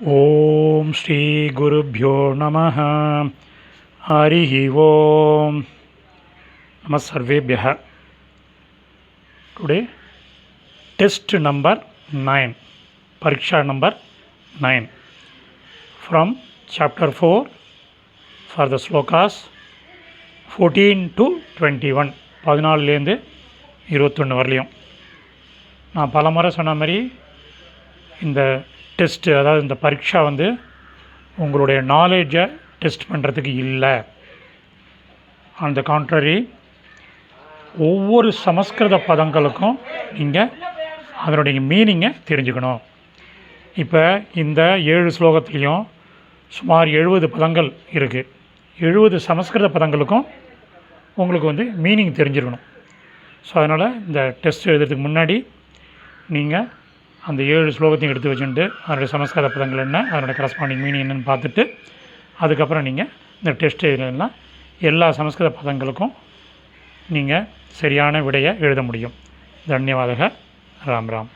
ஓம் ஸ்ரீ குருப்யோ நமः. ஹரிஹி ஓம். நம சர்வேபியः. டுடே test number 9, பரீட்சா number 9 from chapter 4 for the slokas 14 to 21, 14லேருந்து 21 வரலையும். நான் பல முறை சொன்ன மாதிரி இந்த டெஸ்ட்டு, அதாவது இந்த பரீட்சா உங்களுடைய நாலேஜை டெஸ்ட் பண்ணுறதுக்கு இல்லை. ஆன் த கான்ட்ரரி, ஒவ்வொரு சமஸ்கிருத பதங்களுக்கும் நீங்கள் அதனுடைய மீனிங்கை தெரிஞ்சுக்கணும். இப்போ இந்த 7 ஸ்லோகத்துலேயும் சுமார் 70 பதங்கள் இருக்குது. 70 சமஸ்கிருத பதங்களுக்கும் உங்களுக்கு மீனிங் தெரிஞ்சிருக்கணும். ஸோ அதனால் இந்த டெஸ்ட் எழுதுறதுக்கு முன்னாடி நீங்கள் அந்த 7 ஸ்லோகத்தையும் எடுத்து வச்சுட்டு அதனுடைய சமஸ்கிருத பதங்கள் என்ன, அதனுடைய கரஸ்பாண்டிங் மீனிங் என்னென்னு பார்த்துட்டு அதுக்கப்புறம் நீங்கள் இந்த டெஸ்ட் எழுதுனா எல்லா சமஸ்கிருத பதங்களுக்கும் நீங்கள் சரியான விடையை எழுத முடியும். தன்யவாதக. ராம் ராம்.